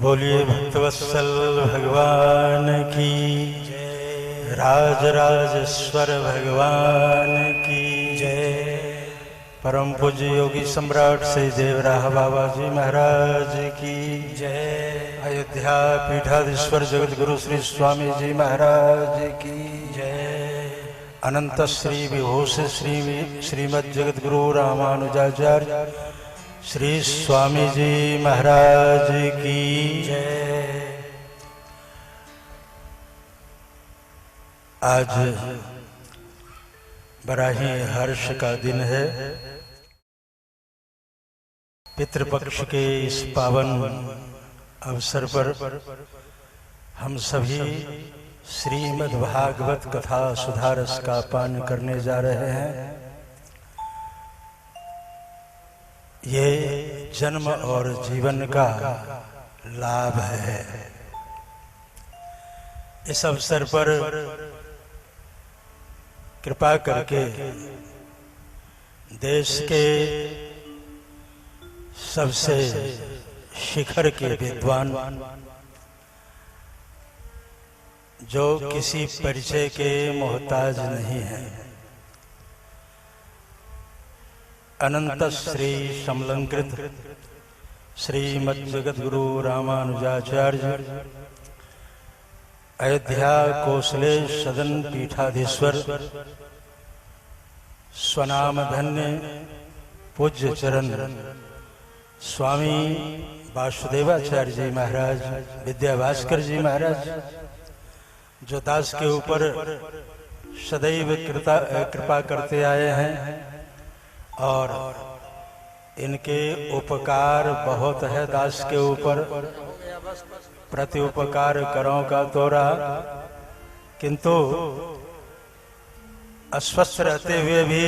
बोलिए भक्तवत्सल भगवान की जय, राज राजेश्वर भगवान की जय। परम पूज्य योगी सम्राट श्री देवराह बाबा जी महाराज की जय। अयोध्या पीठाधीश्वर जगत गुरु श्री स्वामी जी महाराज की जय। अनंत श्री विभूष श्रीमद जगत गुरु रामानुजाचार्य श्री स्वामी जी महाराज की जय। आज बड़ा ही हर्ष का दिन है। पितृपक्ष के इस पावन अवसर पर हम सभी श्रीमद् भागवत कथा सुधारस का पान करने जा रहे हैं। ये जन्म और जीवन का लाभ है। इस अवसर पर कृपा करके देश के सबसे शिखर के विद्वान जो किसी परिचय के मोहताज नहीं हैं, अनंत श्री समलंकृत श्रीमद् जगत गुरु रामानुजाचार्य अयोध्या कोसले सदन पीठाधीश्वर स्वनाम धन्य पूज्य चरण स्वामी वासुदेवाचार्य जी महाराज, विद्याभास्कर जी महाराज, जो दास के ऊपर सदैव कृपा करते आए हैं और इनके उपकार बहुत है दास के ऊपर। प्रति उपकार करो का तोरा, किंतु अस्वस्थ रहते हुए भी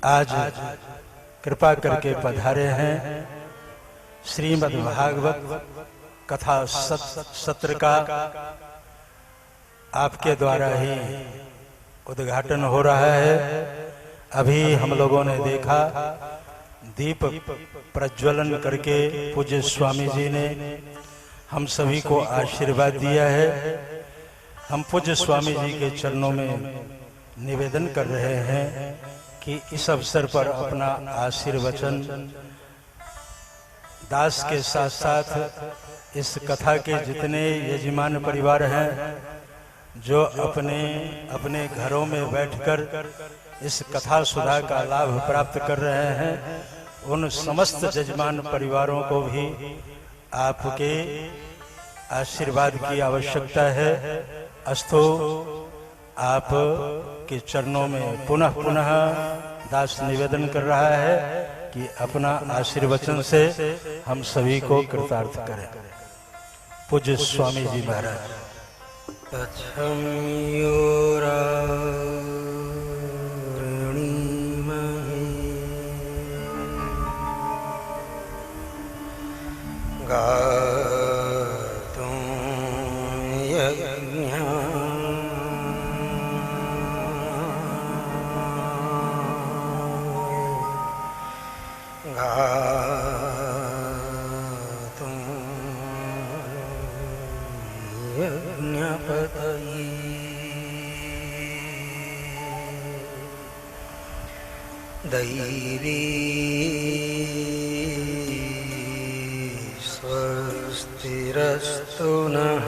आज कृपा करके पधारे हैं। श्रीमद् भागवत कथा सत्र का आपके द्वारा ही उद्घाटन हो रहा है। अभी हम लोगों ने देखा दीप प्रज्वलन करके पूज्य स्वामी जी ने हम सभी को आशीर्वाद दिया है। हम पूज्य स्वामी जी के चरणों में निवेदन कर रहे हैं कि इस अवसर पर अपना आशीर्वचन दास के साथ साथ इस कथा के जितने यजमान परिवार हैं जो अपने अपने घरों में बैठकर इस कथा सुधा का लाभ प्राप्त कर रहे हैं, उन समस्त यजमान परिवारों को भी आपके आशीर्वाद की आवश्यकता है। अस्तु आप के चरणों में पुनः पुनः दास निवेदन कर रहा है कि अपना आशीर्वचन से हम सभी को कृतार्थ करें। पूज्य स्वामी जी महाराज। गातुं यज्ञ गातुं यज्ञपतये दैवी स्वस्तिरस्तु नः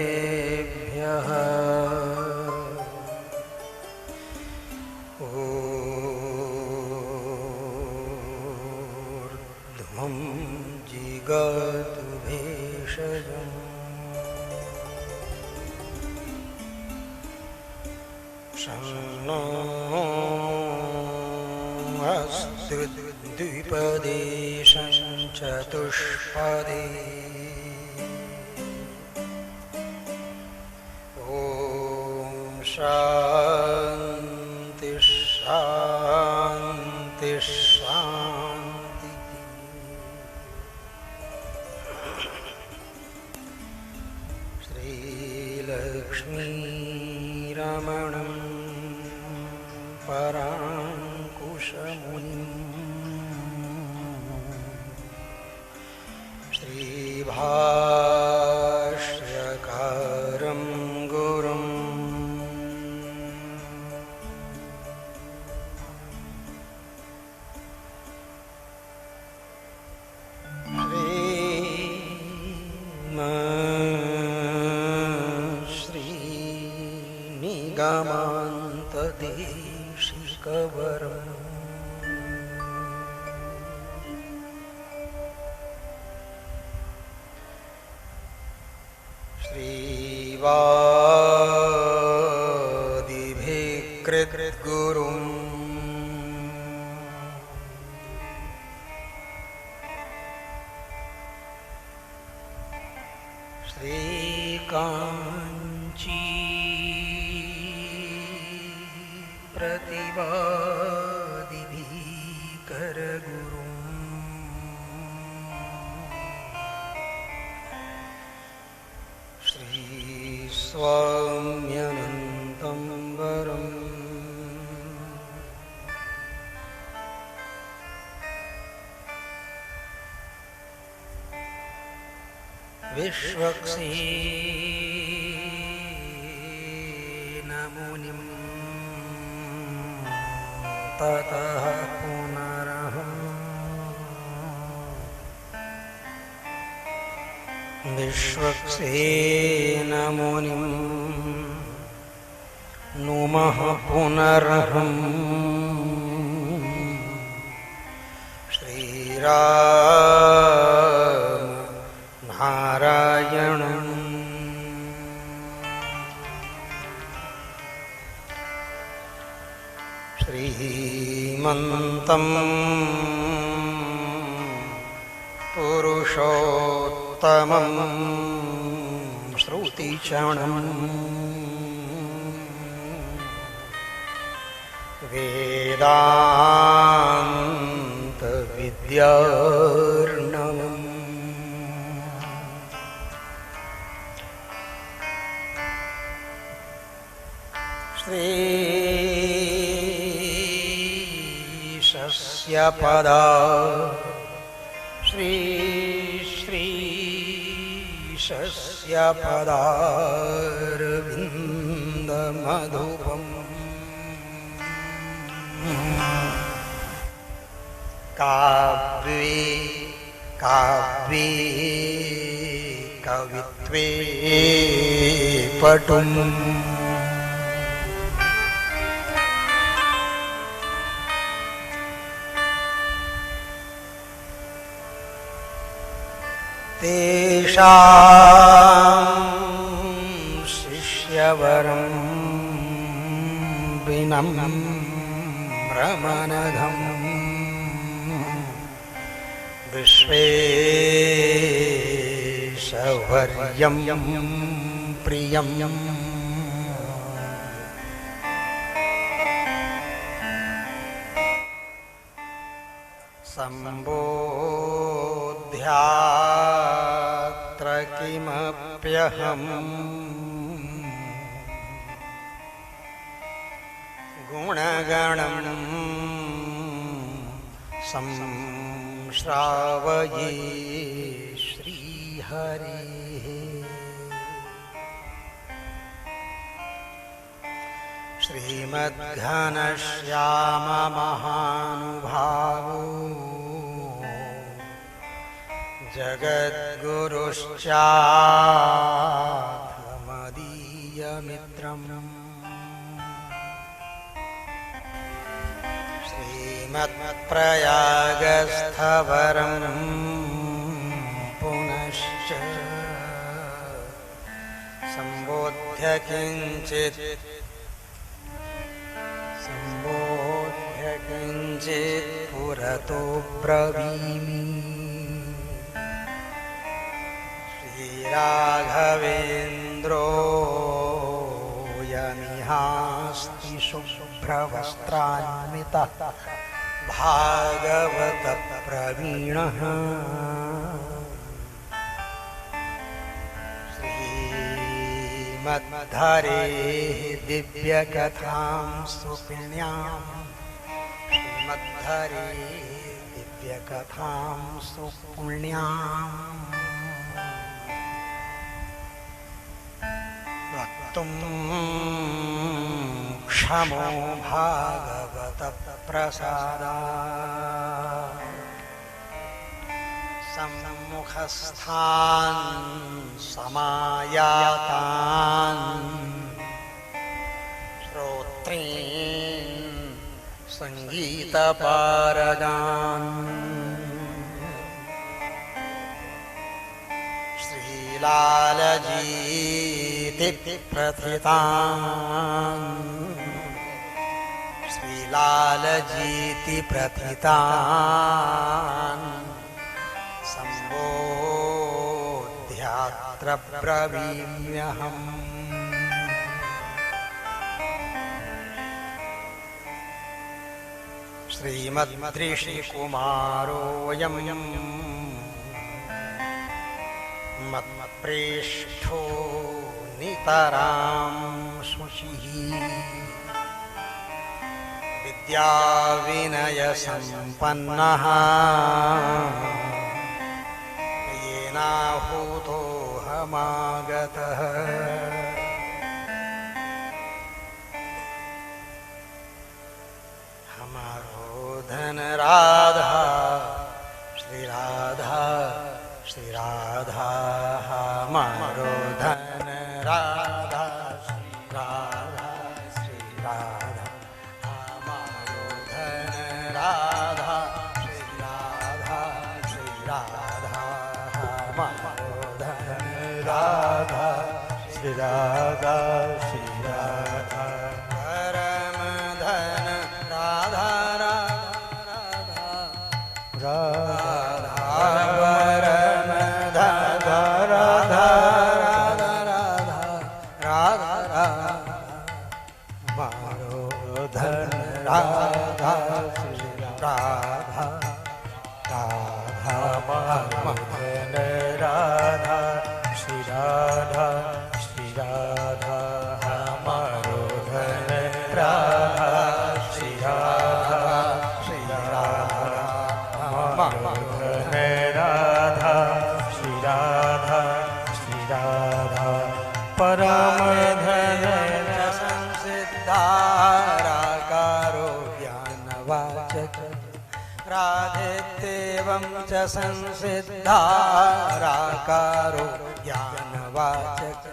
स्वस्तिर्मानुषेभ्यः ऊर्ध्वं जिगातु भेषजम् शन्नो अस्तु द्विपदे चतुष्पदे ॐ शान्ति शान्ति शान्ति। श्रीलक्ष्मी रमणम् पराङ्कुशमुनिम् श्रीभाष्यकारं गुरुम् श्रीनिगमान्तदेशिकवरम् श्रीवादिभिकृद्गुरुम् श्रीकाञ्ची प्रतिवादिभिकरगुरुम् श्रीस्वाम्यनन्तं वरम् विश्वक्सेनमुनिं ततः पुनरहम् विश्वक्सेनमुनिं नुमः पुनरहम् श्रीराम नारायणम् श्रीमन्तं पुरुषोत्तमं श्रुतिचरणं वेदान्तविद्यार्णवम् श्रीशस्य पदा श्रीशस्य पदारविन्दमधुपम् काव्ये काव्ये कवित्वे पटुम् तेषां शिष्यवरं विनम्रमनघम् विश्वेशवर्यं प्रियं सम्बोध्यात्र किमप्यहम् गुणगणं संश्रावये श्रीहरेः श्रीमद्घनश्याममहानुभावो जगद्गुरुश्चात्मदीयमित्रम् श्रीमत्प्रयागस्थवरं पुनश्च सम्बोध्य किञ्चित् पुरतो ब्रवीमि श्रीराघवेन्द्रो यमिहास्ति शुभ्रवस्त्रान्वितः भागवतप्रवीणः श्रीमद्धरेः दिव्यकथां सुपुण्यां श्रीमद्धरेः दिव्यकथां सुपुण्यां वक्तुं क्षमो भागवत प्रसादात् सम्मुखस्थान् समायातान् श्रोत्रीन् संगीतपारगान् श्रीलालजीति प्रथितान् श्रीलालजीति प्रथितान् सम्बोध्यात्र ब्रवीम्यहम् श्रीमद्ऋषिकुमारोऽयं मत्प्रेष्ठो नितरां शुचिः विद्याविनयसम्पन्नः येनाहूतोऽहमागतः हमारो धन राधा श्री राधा श्री राधा हमारो धन राधा श्री राधा श्री राधा हमारो धन राधा श्री राधा श्री राधा हमारो धन राधा श्री राधा श्री राधा परम धन राधा राधा परम धन राधा राधा हमारो धन राधा श्री राधा राधा हमारो धन राधा श्री राधा श्री राधा हमारो धन राधा श्री राधा श्री राधा हमारो धन राधा श्री राधा श्री राधा परम धन संसिद्धाराकारो ज्ञानवाचक राधेत्येवं च संसिद्धाराकारो ज्ञानवाचक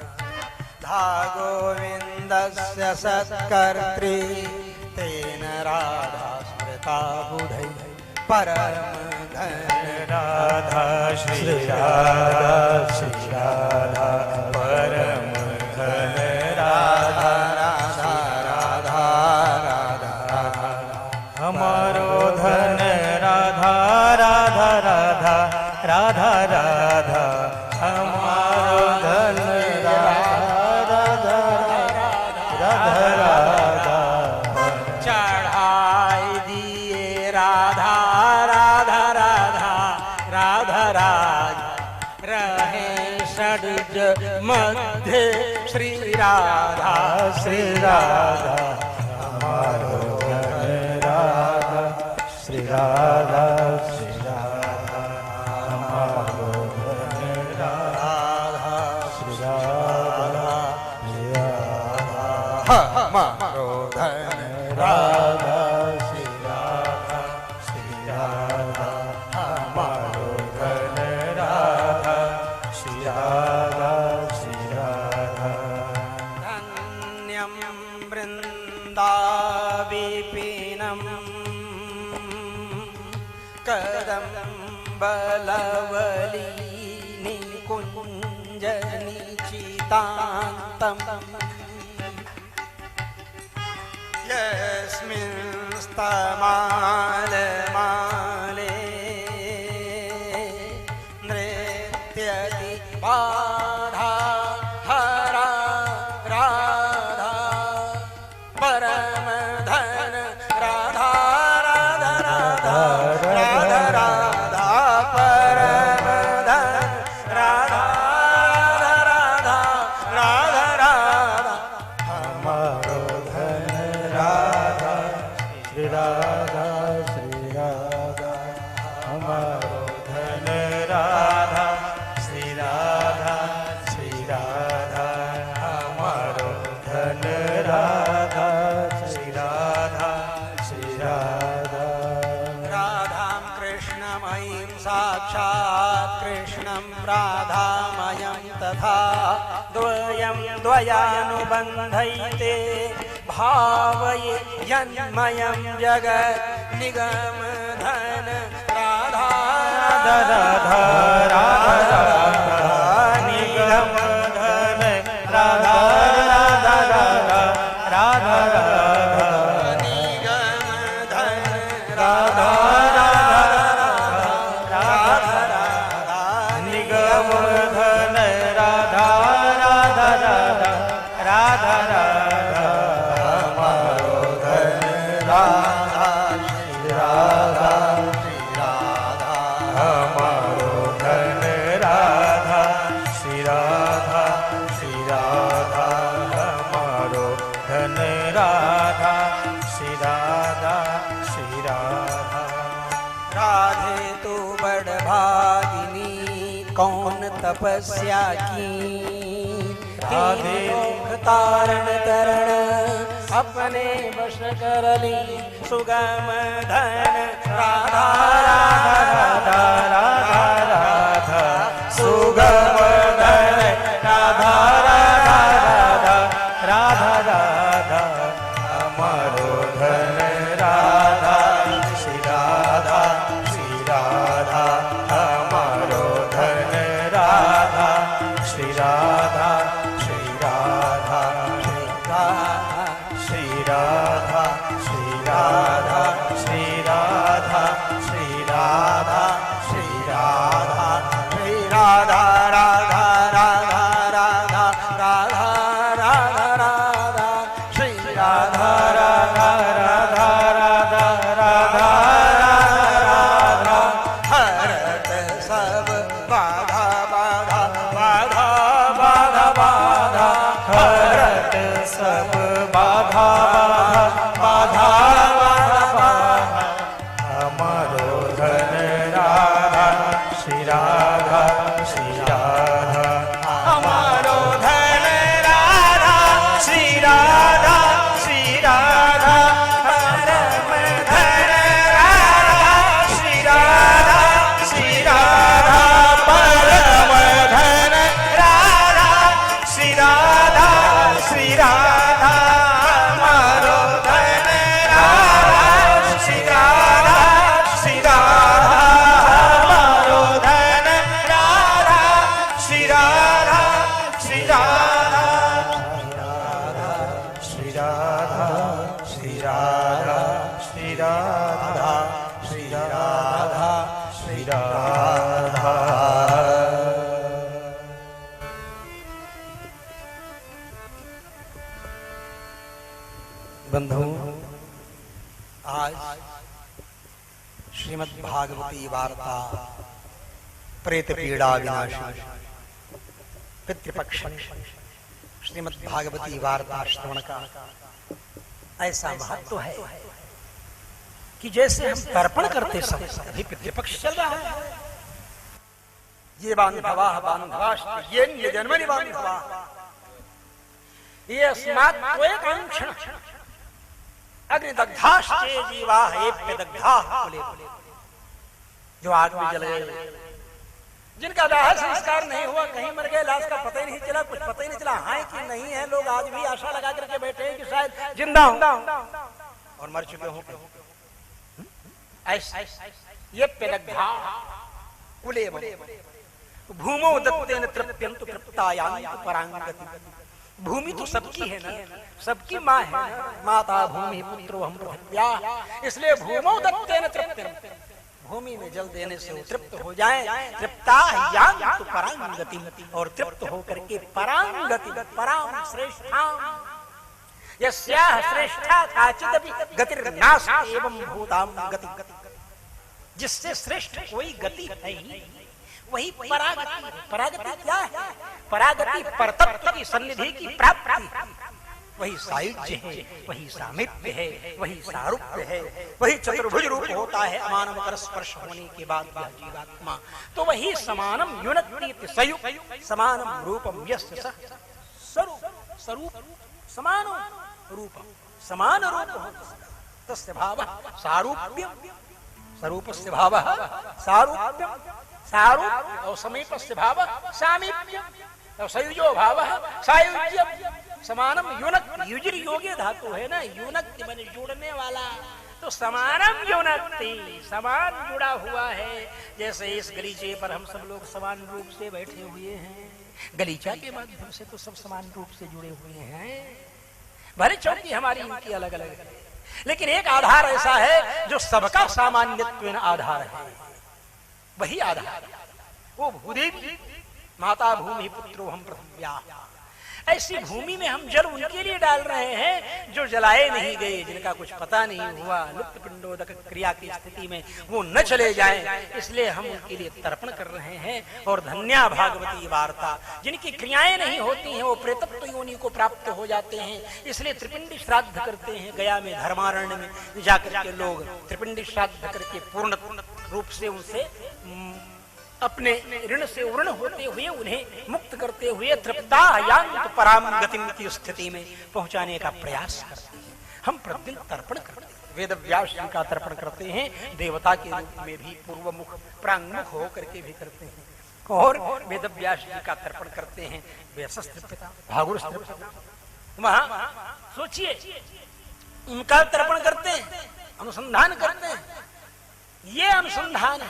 धा गोविन्दस्य सत्कर्त्री तेन राधा स्मृता बुधैः परम धन राधा श्री राधा श्री राधा परम धन राधा राधा राधा राधा राधा हमारो धन राधा राधा राधा राधा राधा हमारो धन राधा राधा राधा राधा चढ़ाई दिए राधा राधा राधा राधा राधा रहे षड्ज मध्य श्री राधा श्री राधा हमारो धन राधा श्री राधा श्री राधा हमारो धन राधा श्री राधा श्री राधा हमारो धन राधा श्री राधा श्री राधा हमारो धन राधा श्री राधा श्री राधा धन्यं वृन्दाविपिनं कदम्बलवली निकुञ्जनिचितान्तं यस्मिंस्तमालमाले नृत्यति बाधा हरा राधा परम धन राधा राधा राधा राधा राधा परम धन राधा राधा राधा राधा द्वयानुबन्धैते भावये यन्मयं जगत् निगम धन राधा राधा राधा निगम धन राधा राधा राधा राधा निगम धन राधा निगम धन राधा राधा राधा राधा राधा हमारो धन राधा श्री राधा श्री राधा हमारो धन राधा श्री राधा श्री राधा हमारो धन राधा श्री राधा श्री राधा राधे तू बड़ भागिनी कौन तपस्या की राधे दुख तारण तरण अपने वश कर ली सुगम धन राधा राधा राधा राधा सुगम धन राधा राधा राधा राधा राधा हमारो धन राधा श्री राधा श्री राधा हमारो धन राधा श्री राधा श्री राधा श्री राधा श्री राधा श्री राधा श्री राधा श्री राधा श्री राधा राधा राधा राधा राधा राधा राधा श्री राधा राधा राधा राधा राधा राधा हरत सब बाधा बाधा बाधा बाधा बाधा हरत सब बाधा बाधा बाधा बाधा हमारो धन राधा श्री राधा श्री राधा हमारो धन राधा श्री राधा श्री राधा परम धन राधा श्री राधा श्री राधा परम धन राधा श्री राधा श्री राधा हमारो धन राधा श्री राधा श्री राधा हमारो धन राधा श्री राधा श्री राधा श्री राधा श्री राधा श्री राधा श्री राधा श्री राधा बंधु आज श्रीमद् भागवती वार्ता प्रेत पीड़ा विनाशी पितृपक्ष श्रीमद् भागवती वार्ता श्रवण का ऐसा महत्व है कि जैसे हम तर्पण करते समय अभी पितृपक्ष चल रहा है। ये बांधवा बांधवाश्च ये निजन्मनि बांधवा ये अस्मात् त्वयकांक्षण अग्निदग्धाश्चे जीवाः एप्य दग्धाः कुले कुले। जो आग में जल गए, जिनका दाह संस्कार नहीं हुआ, कहीं मर गए, लाश का पता ही नहीं चला, कुछ पता ही नहीं चला है कि नहीं है। लोग आज भी आशा लगा करके बैठे हैं कि शायद जिंदा हूं और मर चुके हों। ऐसा ये पेदग्धा कुले भूमो दत्तेन तृप्यन्तु तृप्तायान्तु परांगति। भूमि तो सबकी है ना, सबकी माँ है ना। माता भूमि पुत्रो हम प्रहत्या। इसलिए भूमो दत्तेन तृप्यन्तु, भूमि में जल देने से तृप्त हो जाए। तृप्तायान्तु परांगति, और तृप्त होकर के परांगति पराम श्रेष्ठा यस्याः श्रेष्ठा काचिदपि गतिर्नास्ति एवं भूतां गति। जिससे श्रेष्ठ कोई गति है ही वही परागति। परागति क्या है? परागति परतत्व की सन्निधि की प्राप्ति, वही सायुज्य है, वही सामीप्य है, वही सारूप्य है, वही चतुर्भुज रूप होता है। अमानव कर स्पर्श होने के बाद यह जीवात्मा तो वही समानम युनक्ति सयुक्त समानम रूपम यस्य सः स्वरूप स्वरूप समान रूप समान रूप तस्य भावः सारूप्यम् स्वरूपस्य भावः सारूप्यम् सारूप्य और समीपस्य भावः सामीप्यम्। सयुजो भाव सायुज्यम समानम युनक्ति, युजिर योग्य धातु है ना, युनक्ति माने जुड़ने वाला, तो समानम युनक्ति समान जुड़ा हुआ है। जैसे इस गलीचे पर हम सब लोग समान रूप से बैठे हुए हैं, गलीचा के माध्यम से तो सब समान रूप से जुड़े हुए हैं। भले चौकी हमारी इनकी अलग अलग है, लेकिन एक आधार ऐसा है जो सबका सामान्यत्व आधार है, वही आधार वो भूदेवी माता भूमि पुत्रो हम प्रथम व्याह। ऐसी भूमि में हम जल उनके लिए डाल रहे हैं जो जलाए नहीं गए, जिनका कुछ पता नहीं हुआ, लुप्त पिंडोदक क्रिया की स्थिति में वो न चले जाएं, इसलिए हम उनके लिए तर्पण कर रहे हैं। और धन्या भागवती वार्ता, जिनकी क्रियाएं नहीं होती हैं वो प्रेतत्व योनि को प्राप्त हो जाते हैं, इसलिए त्रिपिंडी श्राद्ध करते हैं। गया में धर्मारण्य में जाकर के लोग त्रिपिंडी श्राद्ध करके पूर्ण रूप से उनसे अपने ऋण से उर्ण होते हुए उन्हें मुक्त करते हुए तृप्ता यान्त पराम गतिम की स्थिति में पहुंचाने का प्रयास करते हैं। हम प्रतिदिन तर्पण करते हैं, वेद व्यास जी का तर्पण करते हैं, देवता के रूप में भी पूर्वमुख प्रांगमुख होकर के भी करते हैं, और वेद व्यास जी का तर्पण करते हैं व्यसस्त्रिपिता भागुरस्त्रिपिता। वहां सोचिए, उनका तर्पण करते हैं, अनुसंधान करते हैं। ये अनुसंधान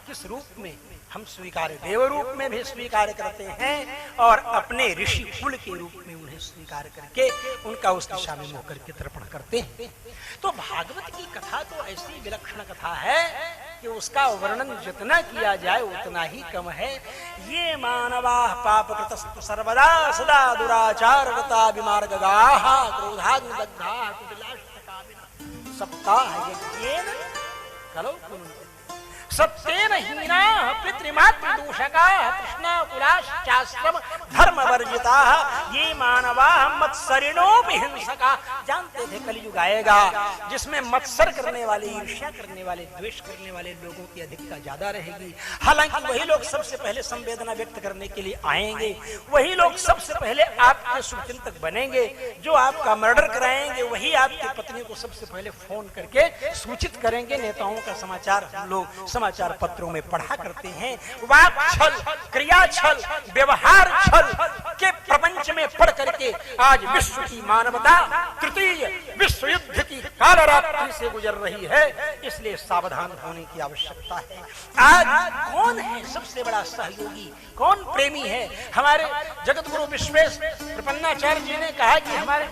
किस रूप में हम स्वीकार, देव रूप में भी स्वीकार करते हैं और अपने ऋषि कुल के रूप में उन्हें स्वीकार करके उनका उस दिशा में मुख करके तर्पण करते हैं। तो भागवत की कथा तो ऐसी विलक्षण कथा है कि उसका वर्णन जितना किया जाए उतना ही कम है। ये मानवा पापकृतस्तु सर्वदा सदा दुराचारवता विमार्गगाः क्रोधाग्निदग्धाः कुटिलाष्टकामिनः सप्ताह यज्ञेन कलौ कुरुन्ते सत्येन हीनाः पितृमातृदूषकाः कृष्णाकुलाश्चाश्रम धर्मवर्जिताः ये मानवाः मत्सरिणोऽपि हिंसकाः। जानते थे कलयुग आएगा जिसमें मत्सर करने वाले, ईर्ष्या करने वाले, द्वेष करने वाले लोगों की अधिकता ज्यादा रहेगी। हालांकि वही लोग सबसे पहले संवेदना व्यक्त करने के लिए आएंगे, वही लोग सबसे पहले आपके शुभचिंतक बनेंगे, जो आपका मर्डर कराएंगे वही आपकी पत्नी को सबसे पहले फोन करके सूचित करेंगे। नेताओं का समाचार हम लोग समाचार पत्रों में पढ़ा करते हैं। वाक छल, क्रिया छल, व्यवहार छल के प्रपंच में पढ़ करके आज विश्व की मानवता तृतीय विश्व युद्ध की कालरात्रि से गुजर रही है, इसलिए सावधान होने की आवश्यकता है। आज कौन है सबसे बड़ा सहयोगी, कौन प्रेमी है? हमारे जगत गुरु विश्वेश प्रपन्नाचार्य जी ने कहा कि हमारे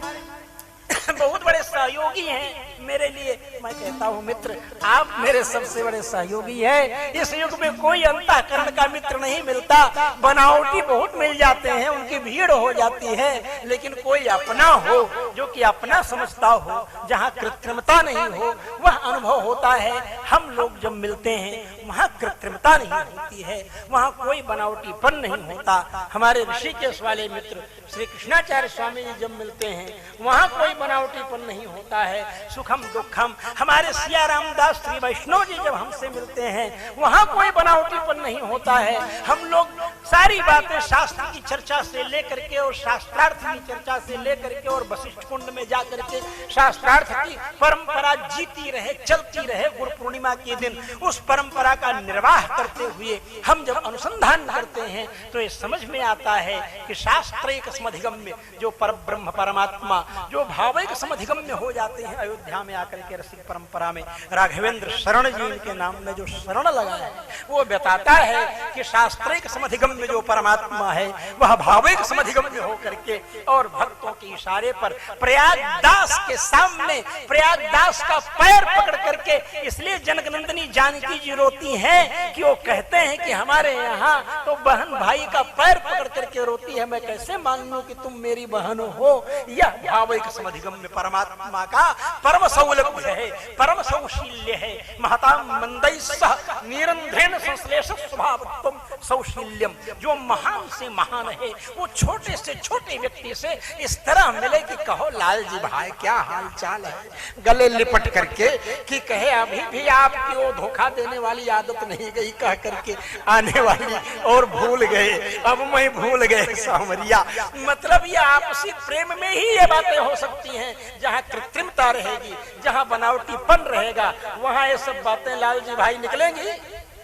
बहुत बड़े सहयोगी हैं मेरे लिए। मैं कहता हूँ मित्र, आप मेरे सबसे बड़े सहयोगी हैं। इस युग में कोई अंतःकरण का मित्र नहीं मिलता, बनावटी बहुत मिल जाते हैं, उनकी भीड़ हो जाती है, लेकिन कोई अपना हो जो कि अपना समझता हो, जहाँ कृत्रिमता नहीं हो वह अनुभव होता है। हम लोग जब मिलते हैं वहाँ कृत्रिमता नहीं होती है, वहाँ कोई बनावटीपन नहीं होता। हमारे ऋषिकेश वाले मित्र श्री कृष्णाचार्य स्वामी जी जब मिलते हैं वहाँ कोई बनावटीपन नहीं होता है, सुखम दुखम। हमारे सिया रामदास श्री वैष्णव जी जब हमसे मिलते हैं वहाँ कोई बनावटीपन नहीं होता है। हम लोग सारी बातें शास्त्र की चर्चा से लेकर के और शास्त्रार्थ की चर्चा से लेकर के और वशिष्ठ कुंड में जाकर के शास्त्रार्थ की परंपरा जीती रहे, चलती रहे। गुरु पूर्णिमा के दिन उस परंपरा का निर्वाह करते हुए हम जब अनुसंधान करते हैं तो ये समझ में आता है कि शास्त्रीय समधिगम्य जो पर ब्रह्म परमात्मा जो भावैक समधिगम्य हो जाते हैं। अयोध्या में आकर के रसिक परंपरा में राघवेंद्र शरण जी के नाम में जो शरण लगा है वो बताता है कि शास्त्रीय समधिगम्य जो परमात्मा है वह भावैक समधिगम्य होकर के और भक्तों के इशारे पर प्रयागदास के सामने प्रयागदास का पैर पकड़ करके, इसलिए जनकनंदिनी जानकी जी रोती हैं कि वो कहते हैं कि हमारे यहाँ तो बहन भाई का पैर पकड़ करके रोती है, मैं कैसे मान लूं कि तुम मेरी बहन हो। यह भावैक समधिगम्य परमात्मा का परम सौलभ्य है, परम सौशील्य है। महता मंदै सह निरंध्रेण संश्लेष स्वभावत्वम सौशील्यम। जो महान से महान है वो छोटे से छोटे व्यक्ति से इस तरह मिले कि कहो लाल जी भाई क्या हाल चाल है, गले लिपट करके कि कहे अभी भी आपकी वो धोखा देने वाली आदत नहीं गई, कह करके आने वाली और भूल गए, अब मैं भूल गए सामरिया। मतलब ये आपसी प्रेम में ही ये बातें हो सकती हैं। जहाँ कृत्रिमता रहेगी, जहाँ बनावटीपन रहेगा, वहाँ ये सब बातें लाल जी भाई निकलेंगी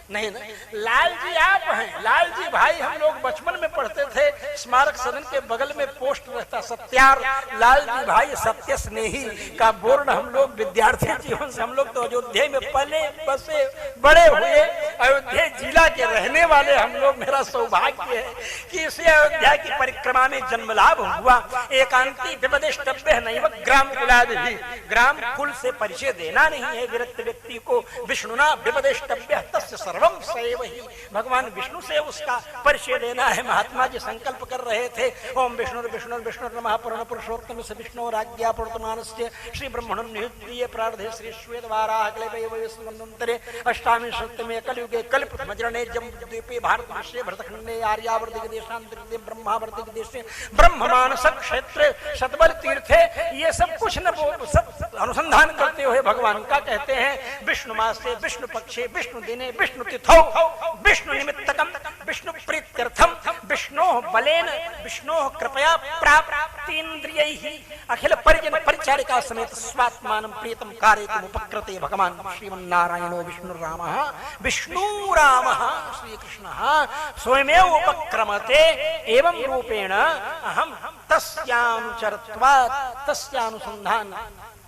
नहीं ना, लाल जी आप हैं, लाल जी भाई हम लोग बचपन में पढ़ते थे, स्मारक सदन के बगल में पोस्ट रहता सत्यार, लाल जी भाई सत्य स्नेही का बोर्ड। हम लोग विद्यार्थी जीवन से हम लोग तो अयोध्या में पले बसे बड़े हुए, अयोध्या जिला के रहने वाले हम लोग। मेरा सौभाग्य है कि इसे अयोध्या की परिक्रमा में जन्म लाभ हुआ। एकांती विपदेष्टव्य नैव ग्राम कुलादि, ग्राम कुल से परिचय देना नहीं है विरक्त व्यक्ति को। विष्णुना विपदेष्टव्य तस्य सर्वं सैव ही, भगवान विष्णु से उसका परिचय देना है। महात्मा जी संकल्प कर रहे थे, ओम विष्णु विष्णु विष्णु नमः पूर्ण पुरुषोत्तम से विष्णु राज्ञा पूर्णमानस्य श्री ब्रह्मणं नियुक्तिये प्रार्थे श्री श्वेत वाराह कलेवये वयस्मन्वन्तरे अष्टामी सप्तमे कलयुगे कलिप्रथमचरणे जम्बूद्वीपे भारतवर्षे भरतखण्डे आर्यावर्त देशांतरे ब्रह्मावर्त देशे ब्रह्ममानस क्षेत्र शतबल तीर्थे, ये सब कुछ न सब अनुसंधान करते हुए भगवान का कहते हैं विष्णु मासे विष्णु पक्षे विष्णु दिने विष्णु तिथौ विष्णु निमित्तकम विष्णु प्रीत्यर्थम विष्णु बलेन विष्णु कृपया प्राप्तीन्द्रियैहि अखिल परिजन परिचारिका समेत स्वात्मानं प्रीतम कारयितुम् उपक्रते भगवान श्रीमन्नारायणो विष्णुरामः विष्णुरामः श्री कृष्णः स्वयमेव उपक्रमते एवं रूपेण अहम तस्यानुचरत्वात् तस्यानुसंधान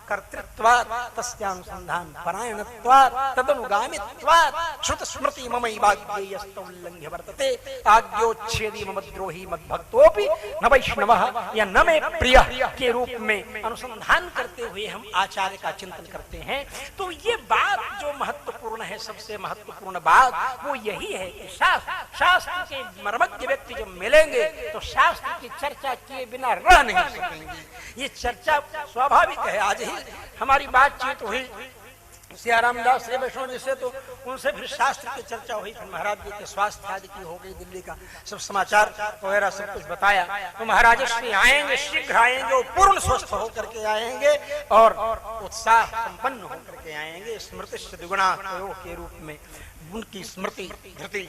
कर्तृत्वात् तस्यानुसंधान परायणत्वात् तदनुगामित्वात् श्रुत स्मृति ममैवाज्ञेयस्तौ उल्लंघ्य वर्तते आज्ञोच्छेदी मम द्रोही मद्भक्तोपि न वैष्णवः या न मे प्रियः के रूप में अनुसंधान करते हुए हम आचार्य का चिंतन करते हैं। तो ये बात जो महत्वपूर्ण है, सबसे महत्वपूर्ण बात वो यही है कि शास्त्र के मर्मज्ञ व्यक्ति जब मिलेंगे तो शास्त्र की चर्चा किए बिना रह नहीं सकेंगे। ये चर्चा स्वाभाविक है। आज ही हमारी बातचीत हुई सियाराम दास श्री वैष्णव जी से, तो उनसे फिर शास्त्र की चर्चा हुई, फिर महाराज जी के स्वास्थ्य आदि की हो गई, दिल्ली का सब समाचार वगैरह सब कुछ बताया। तो महाराज श्री आएंगे, शीघ्र आएंगे और पूर्ण स्वस्थ होकर के आएंगे और उत्साह संपन्न होकर के आएंगे। स्मृति द्विगुणा के रूप में उनकी स्मृति धृति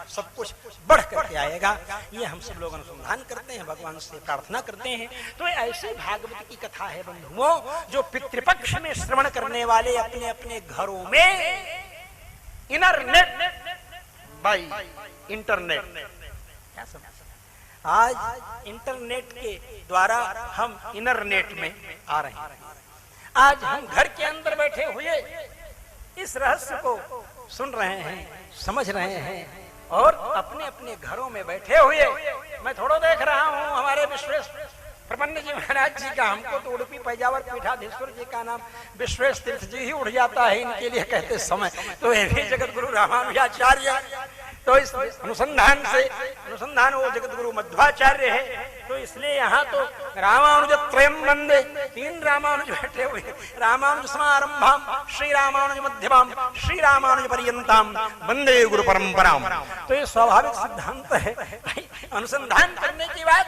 सब कुछ बढ़ करके आएगा। ये हम सब लोग अनुसंधान करते हैं, भगवान से प्रार्थना करते हैं। तो ऐसी भागवत की कथा है बंधुओं, जो पितृपक्ष में श्रवण करने वाले अपने अपने घरों में बाई इंटरनेट, क्या समझ, आज इंटरनेट के द्वारा हम इंटरनेट में आ रहे हैं। आज हम घर के अंदर बैठे हुए इस रहस्य को सुन रहे हैं, समझ रहे हैं और अपने अपने घरों में बैठे हुए मैं थोड़ा देख रहा हूं हमारे विश्वेश प्रपन्न जी महाराज जी का, हमको तो उड़पी पैजावर पीठाधीश्वर जी का नाम विश्वेश तीर्थ जी ही उड़ जाता है इनके लिए कहते समय। तो ये भी जगत गुरु रामानुजाचार्य, तो इस अनुसंधान वो जगत गुरु मध्वाचार्य है। तो इसलिए यहाँ तो रामानुज त्रयम वंदे, तीन रामानुज बैठे हुए, रामानुज समारंभाम श्री रामानुज मध्यमाम श्री रामानुज पर्यंताम वंदे गुरु परंपराम। तो ये स्वाभाविक सिद्धांत है। अनुसंधान करने की बात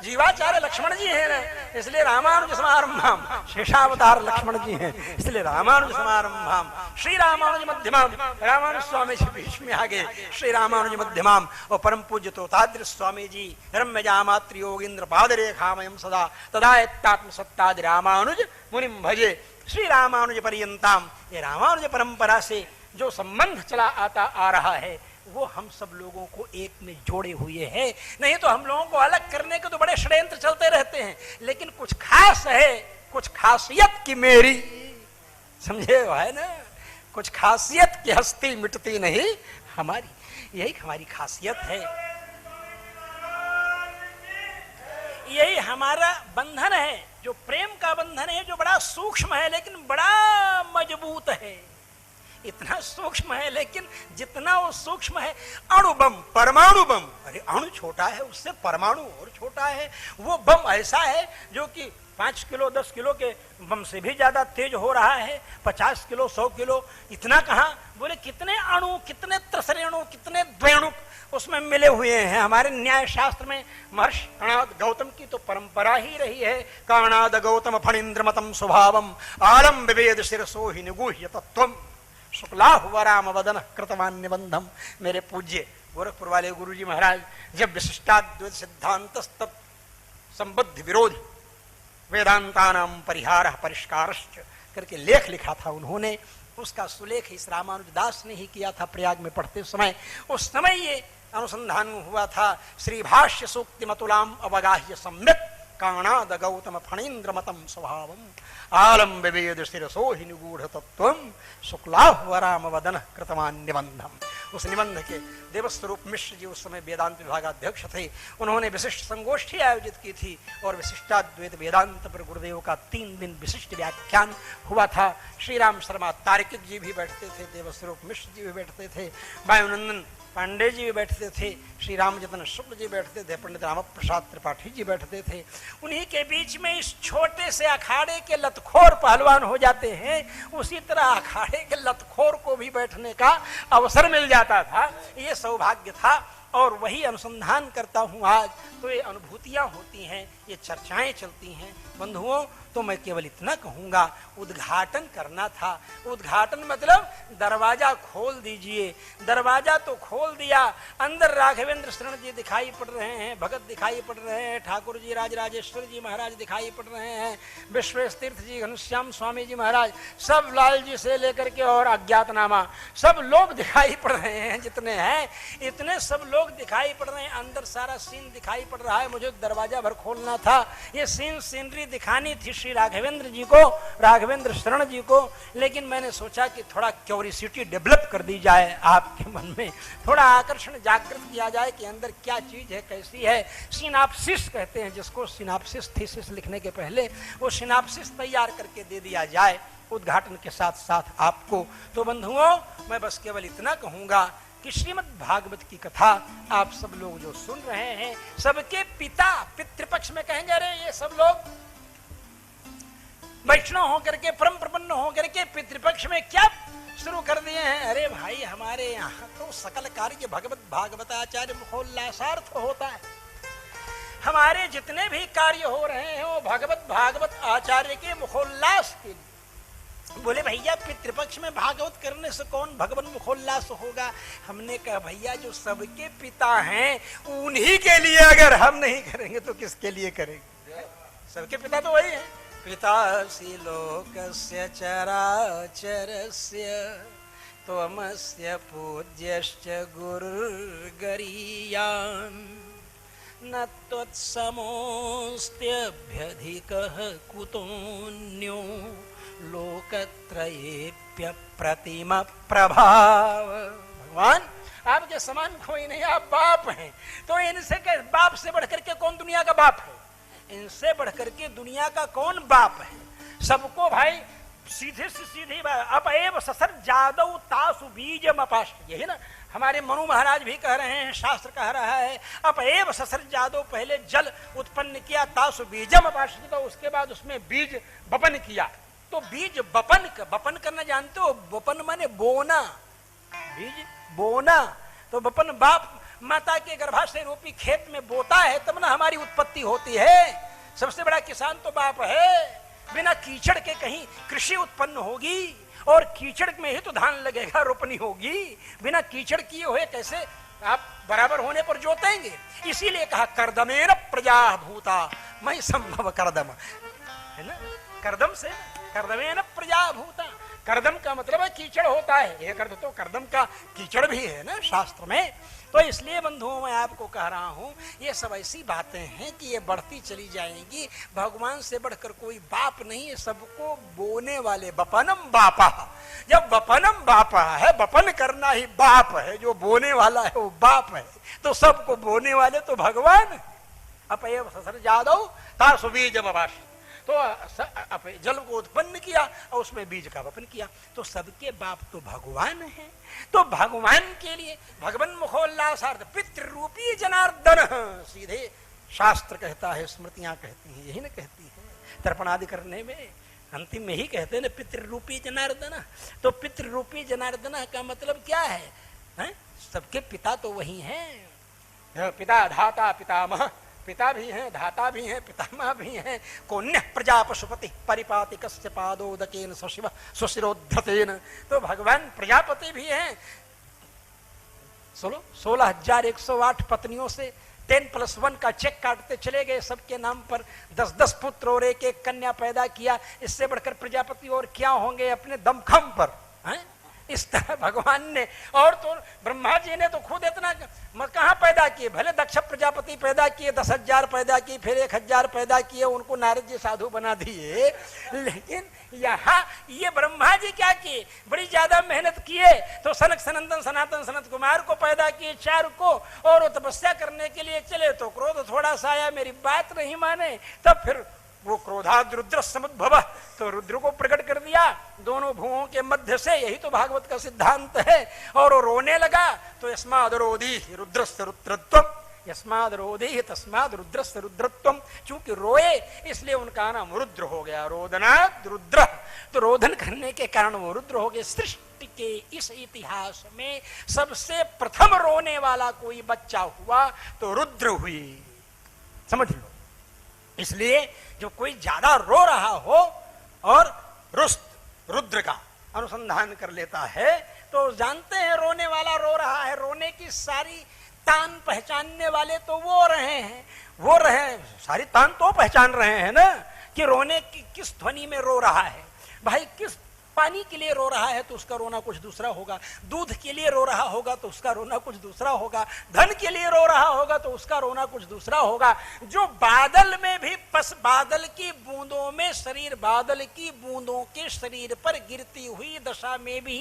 जीवाचार्य लक्ष्मण जी है ना, इसलिए रामानुज समारंभाम, शेषावतार लक्ष्मण जी हैं, इसलिए रामानुज समारंभाम श्री रामानुज मध्यमाम, रामानुज स्वामी जी बीच में आ गए, श्री रामानुज मध्यमाम। और परम पूज्य तोताद्रि स्वामी जी रम्यजामात्र योगींद्र पादरेखामयम सदा तदायत्तात्म सत्तादि रामानुज मुनिम भजे श्री रामानुज पर्यंताम। ये रामानुज परंपरा से जो संबंध चला आता आ रहा है वो हम सब लोगों को एक में जोड़े हुए हैं। नहीं तो हम लोगों को अलग करने के तो बड़े षड्यंत्र चलते रहते हैं, लेकिन कुछ खास है, कुछ खासियत की मेरी, समझे है ना, कुछ खासियत की हस्ती मिटती नहीं हमारी, यही हमारी खासियत है, यही हमारा बंधन है, जो प्रेम का बंधन है, जो बड़ा सूक्ष्म है लेकिन बड़ा मजबूत है। इतना सूक्ष्म है लेकिन जितना वो सूक्ष्म है, अणु बम परमाणु बम, अरे अणु छोटा है उससे परमाणु और छोटा है, वो बम ऐसा है जो कि 5 किलो 10 किलो के बम से भी ज्यादा तेज हो रहा है, 50 किलो 100 किलो, इतना कहां, बोले कितने अणु, कितने त्रसरेणु, कितने द्वेणु उसमें मिले हुए हैं। हमारे न्याय शास्त्र में महर्षि कणाद गौतम की तो परंपरा ही रही है, कणाद गौतम फणीन्द्रमतम स्वभावम आलम विवेद शिरसो ही निगूह्य तत्वम शुक्लाहुवराम वदन कृतवान निबंधम। मेरे पूज्य गोरखपुर वाले गुरुजी महाराज जब विशिष्टाद्वैत सिद्धांत संबद्ध विरोधी वेदांतानाम परिहार परिष्कारश्च करके लेख लिखा था उन्होंने, उसका सुलेख इस रामानुजदास ने ही किया था प्रयाग में पढ़ते समय। उस समय ये अनुसंधान हुआ था। श्री भाष्य सूक्ति मतुलाम अवगाह्य सम्यक काणाद गौतम फणीन्द्र मतम स्वभावम आलम विवेद शिरसो हि निगूढ़ तत्वम शुक्लाह्वराम वदन कृतवान निबंधम। उस निबंध के देवस्वरूप मिश्र जी उस समय वेदांत विभागाध्यक्ष थे। उन्होंने विशिष्ट संगोष्ठी आयोजित की थी और विशिष्टाद्वैत वेदांत पर गुरुदेव का 3 दिन विशिष्ट व्याख्यान हुआ था। श्री राम शर्मा तार्किक जी भी बैठते थे, देवस्वरूप मिश्र जी भी बैठते थे, वायुनंदन पांडे जी भी बैठते थे, श्री रामजतन शुक्ल जी बैठते थे, पंडित राम प्रसाद त्रिपाठी जी बैठते थे। उन्हीं के बीच में इस छोटे से अखाड़े के लतखोर पहलवान हो जाते हैं, उसी तरह अखाड़े के लतखोर को भी बैठने का अवसर मिल जाता था। ये सौभाग्य था और वही अनुसंधान करता हूँ आज। तो ये अनुभूतियां होती हैं, ये चर्चाएं चलती हैं। बंधुओं, तो मैं केवल इतना कहूंगा, उद्घाटन करना था। उद्घाटन मतलब दरवाजा खोल दीजिए। दरवाजा तो खोल दिया, अंदर राघवेंद्र शरण जी दिखाई पड़ रहे हैं, भगत दिखाई पड़ रहे हैं, ठाकुर जी राजराजेश्वर जी महाराज दिखाई पड़ रहे हैं, विश्वेश तीर्थ जी, घनश्याम स्वामी जी महाराज, सब लाल जी से लेकर के और अज्ञातनामा सब लोग दिखाई पड़ रहे हैं। जितने हैं इतने सब लोग दिखाई पड़ रहे हैं। अंदर सारा सीन दिखाई पड़ रहा है। मुझे दरवाजा भर खोलना था, ये सीनरी दिखानी थी श्री राघवेंद्र जी को, राघवेंद्र शरण जी को। लेकिन मैंने सोचा कि थोड़ा क्यूरियोसिटी डेवलप कर दी जाए, आपके मन में थोड़ा आकर्षण जागृत किया जाए कि अंदर क्या चीज है, कैसी है। सिनाप्सिस कहते हैं जिसको, सिनाप्सिस थीसिस लिखने के पहले वो सिनाप्सिस तैयार करके दे दिया जाए उद्घाटन के साथ साथ आपको। तो बंधुओं, मैं बस केवल इतना कहूंगा कि श्रीमद् भागवत की कथा आप सब लोग जो सुन रहे हैं, सबके पिता पितृपक्ष में कहेंगे, अरे ये सब लोग वैष्णव होकर के, परम प्रपन्न होकर के पितृपक्ष में क्या शुरू कर दिए हैं। अरे भाई, हमारे यहाँ तो सकल कार्य भगवत भागवताचार्य मुखोल्लासार्थ होता है। हमारे जितने भी कार्य हो रहे हैं वो भगवत भागवत आचार्य के मुखोल्लास के लिए। बोले भैया, पितृपक्ष में भागवत करने से कौन भगवान मुखोल्लास होगा। हमने कहा भैया, जो सबके पिता हैं उन्हीं के लिए अगर हम नहीं करेंगे तो किसके लिए करेंगे। सबके पिता तो वही है। पितासि लोकस्य चराचरस्य त्वमस्य पूज्यश्च गुरुर्गरीयान् न त्वत्समोऽस्त्यभ्यधिकः कुतोऽन्यो लोकत्रयेप्य प्रतिम प्रभाव। भगवान, आपके समान कोई नहीं, आप बाप हैं। तो इनसे बाप से बढ़कर के कौन दुनिया का बाप है? इनसे बढ़कर के दुनिया का कौन बाप है? सबको भाई सीधे से सीधी अपएव ससर जादव तासु बीजम अपाष्ट, यही ना हमारे मनु महाराज भी कह रहे हैं, शास्त्र कह रहा है अपएव ससर जादव, पहले जल उत्पन्न किया, तासु बीजम अपाष्ट, तो उसके बाद उसमें बीज बपन किया। तो बीज बपन करना जानते हो? बपन माने बोना, बीज बोना। तो बपन बाप माता के गर्भाशय रूपी खेत में बोता है, तब ना हमारी उत्पत्ति होती है। सबसे बड़ा किसान तो बाप है। बिना कीचड़ के कहीं कृषि उत्पन्न होगी, और कीचड़ में ही तो धान लगेगा, रोपनी होगी। बिना कीचड़ किए हुए कैसे आप बराबर होने पर जोतेंगे? इसीलिए कहा कर्दमेन प्रजा भूता, मैं संभव कर्दम, है ना, कर्दम से, कर्दमेन प्रजा भूता। कर्दम का मतलब है कीचड़ होता है, एक अर्थ तो कर्दम का कीचड़ भी है ना शास्त्र में। तो इसलिए बंधुओं, मैं आपको कह रहा हूं, ये सब ऐसी बातें हैं कि ये बढ़ती चली जाएंगी। भगवान से बढ़कर कोई बाप नहीं है, सबको बोने वाले। बपनम बापा, जब बपनम बापा है, बपन करना ही बाप है, जो बोने वाला है वो बाप है, तो सबको बोने वाले तो भगवान है। अपएव ससर जादव तासु बीजम अपाष्ट, तो जल को उत्पन्न किया और उसमें बीज का वपन किया। तो सबके बाप तो भगवान है। तो भगवान के लिए भगवान मुखोल्लासार्थ पितृ रूपी जनार्दन, सीधे शास्त्र कहता है, स्मृतियां कहती हैं, यही ना कहती है तर्पण आदि करने में, अंतिम में ही कहते हैं ना पितृ रूपी जनार्दन। तो पितृ रूपी जनार्दन का मतलब क्या है? सबके पिता तो वही हैं। पिता धाता पितामह, पिता भी हैं, धाता भी हैं, पितामह भी हैं। कोन्य प्रजा पशुपति परिपाति कस्य पादोदकेन सशिव सुशिरोद्धतेन। तो भगवान प्रजापति भी हैं। 16,108 पत्नियों से 10+1 का चेक काटते चले गए, सबके नाम पर 10-10 पुत्र और एक-एक कन्या पैदा किया। इससे बढ़कर प्रजापति और क्या होंगे? अपने दमखम पर, हैं? इस तरह भगवान ने, और तो ब्रह्मा जी ने तो खुद इतना कहाँ पैदा किए, भले दक्ष प्रजापति पैदा किए, 10,000 पैदा किए, फिर 1,000 पैदा किए, उनको नारद जी साधु बना दिए, लेकिन यहाँ ये ब्रह्मा जी क्या किए, बड़ी ज्यादा मेहनत किए, तो सनक सनंदन सनातन सनत कुमार को पैदा किए, 4 को, और वो तपस्या करने के लिए चले तो क्रोध थोड़ा सा आया, मेरी बात नहीं माने, तब फिर वो क्रोधाद रुद्र समुद्भव, तो रुद्र को प्रकट कर दिया दोनों भुवों के मध्य से, यही तो भागवत का सिद्धांत है। और वो रोने लगा तो यस्मादरोधी रुद्रस्य रुद्रत्वम, यस्मादरोधी तस्माद रुद्रस्य रुद्रत्वम, चूंकि रोए इसलिए उनका नाम रुद्र हो गया, रोदनाद रुद्र, तो रोदन करने के कारण वो रुद्र हो गए। सृष्टि के इस इतिहास में सबसे प्रथम रोने वाला कोई बच्चा हुआ तो रुद्र हुई, समझ लो। इसलिए जो कोई ज्यादा रो रहा हो और रुद्र का अनुसंधान कर लेता है तो जानते हैं रोने वाला रो रहा है, रोने की सारी तान पहचानने वाले तो वो रहे सारी तान तो पहचान रहे हैं ना, कि रोने की किस ध्वनि में रो रहा है। भाई किस पानी के लिए रो रहा है तो उसका रोना कुछ दूसरा होगा, दूध के लिए रो रहा होगा तो उसका रोना कुछ दूसरा होगा, धन के लिए रो रहा होगा तो उसका रोना कुछ दूसरा होगा। जो बादल में भी बादल की बूंदों में शरीर, बादल की बूंदों के शरीर पर गिरती हुई दशा में भी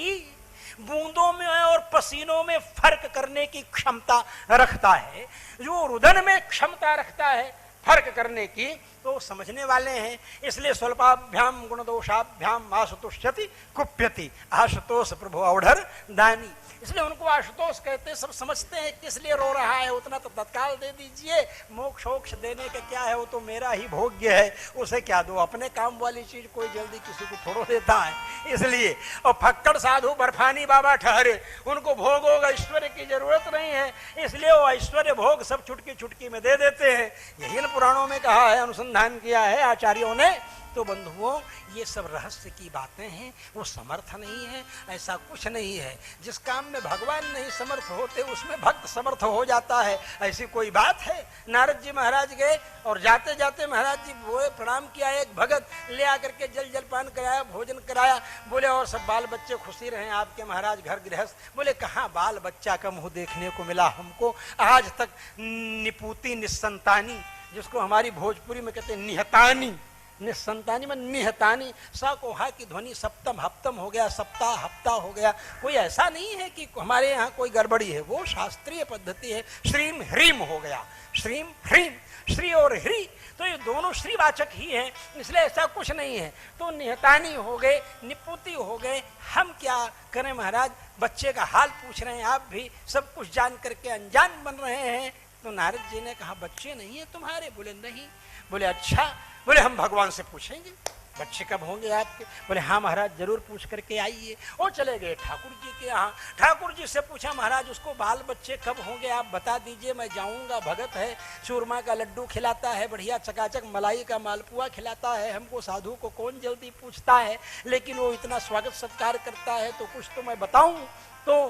बूंदों में और पसीनों में फर्क करने की क्षमता रखता है, जो रुदन में क्षमता रखता है फर्क करने की, तो समझने वाले हैं। इसलिए स्वल्पाभ्याम गुणदोषाभ्याम आशुतोष्यति कुप्यति, आशुतोष प्रभु औढ़र दानी, इसलिए उनको आशुतोष कहते। सब समझते हैं किस लिए रो रहा है, उतना तो तत्काल दे दीजिए, मोक्ष वोक्ष देने का क्या है, वो तो मेरा ही भोग्य है, उसे क्या दो, अपने काम वाली चीज कोई जल्दी किसी को थोड़ो देता है। इसलिए और फक्कड़ साधु बर्फानी बाबा ठहरे, उनको भोग होगा, ऐश्वर्य की जरूरत नहीं है, इसलिए वो ऐश्वर्य भोग सब चुटकी चुटकी में दे देते हैं। यही न पुराणों में कहा है, अनुसंधान किया है आचार्यों ने। तो बंधुओं, ये सब रहस्य की बातें हैं, वो समर्थ नहीं है, ऐसा कुछ नहीं है। जिस काम में भगवान नहीं समर्थ होते उसमें भक्त समर्थ हो जाता है, ऐसी कोई बात है। नारद जी महाराज गए और जाते जाते महाराज जी बोले, प्रणाम किया, एक भगत ले आकर के जलपान कराया, भोजन कराया, बोले और सब बाल बच्चे खुशी रहे आपके महाराज घर गृहस्थ। बोले कहाँ बाल बच्चा का मुंह देखने को मिला हमको, आज तक निपूती निसंतानी, जिसको हमारी भोजपुरी में कहते निहतानी, निसंतानी में निहतानी, सा को हा की ध्वनि सप्तम हप्तम हो गया, सप्ताह हफ्ता हो गया। कोई ऐसा नहीं है कि हमारे यहाँ कोई गड़बड़ी है, वो शास्त्रीय पद्धति है। श्रीम ह्रीम हो गया, श्रीम ह्रीम, श्री और ह्री, तो ये दोनों श्रीवाचक ही हैं, इसलिए ऐसा कुछ नहीं है। तो निहतानी हो गए, निपुति हो गए, हम क्या करें महाराज, बच्चे का हाल पूछ रहे हैं, आप भी सब कुछ जान करके अनजान बन रहे हैं। तो नारद जी ने कहा बच्चे नहीं है तुम्हारे? बोले नहीं। बोले अच्छा, बोले हम भगवान से पूछेंगे बच्चे कब होंगे आपके? बोले हाँ महाराज जरूर पूछ करके आइए। और चले गए ठाकुर जी के यहाँ, ठाकुर जी से पूछा महाराज उसको बाल बच्चे कब होंगे आप बता दीजिए, मैं जाऊंगा, भगत है, चूरमा का लड्डू खिलाता है, बढ़िया चकाचक मलाई का मालपुआ खिलाता है, हमको साधु को कौन जल्दी पूछता है, लेकिन वो इतना स्वागत सत्कार करता है तो कुछ तो मैं बताऊं। तो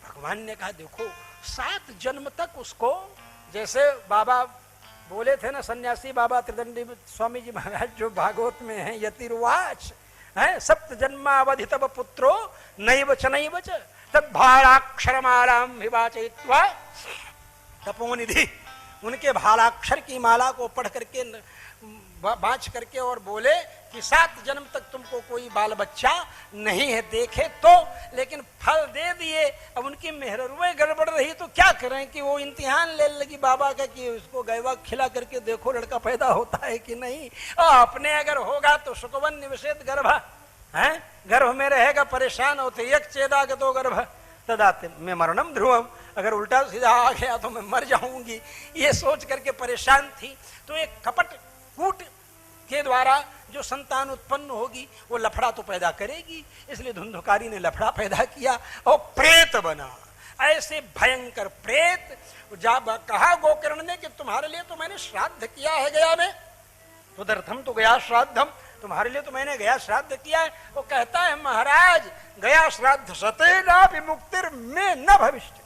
भगवान ने कहा देखो 7 जन्म तक उसको, जैसे बाबा बोले थे ना सन्यासी बाबा त्रिदंडी स्वामी जी महाराज जो भागवत में हैं, यतिर्वाच है, 7 जन्मावधि तब पुत्रो नैव च नैव च तद्भालाक्षरमालाम विवाचयित्वा तपोनिधि, उनके भालाक्षर की माला को पढ़ करके बाँच करके और बोले कि 7 जन्म तक तुमको कोई बाल बच्चा नहीं है देखे तो, लेकिन फल दे दिए। अब उनकी मेहरुए गड़बड़ रही तो क्या करें कि वो इम्तिहान ले लगी बाबा का कि उसको गैवा खिला करके देखो लड़का पैदा होता है कि नहीं, और अपने अगर होगा तो सुकवन निवसेत गर्भ है, गर्भ में रहेगा परेशान होते, एक चेदा के तो गर्भ तदाते मैं मरणम ध्रुवम, अगर उल्टा सीधा आ गया तो मैं मर जाऊंगी, ये सोच करके परेशान थी। तो एक कपट कूट के द्वारा जो संतान उत्पन्न होगी वो लफड़ा तो पैदा करेगी, इसलिए धुंधुकारी ने लफड़ा पैदा किया और प्रेत बना। ऐसे भयंकर प्रेत, जब कहा गोकर्ण ने कि तुम्हारे लिए तो मैंने श्राद्ध किया है गया में, तो दर्थम तो गया श्राद्धम, तुम्हारे लिए तो मैंने गया श्राद्ध किया है। वो कहता है महाराज गया श्राद्ध सते ना विमुक्तिर में न भविष्य,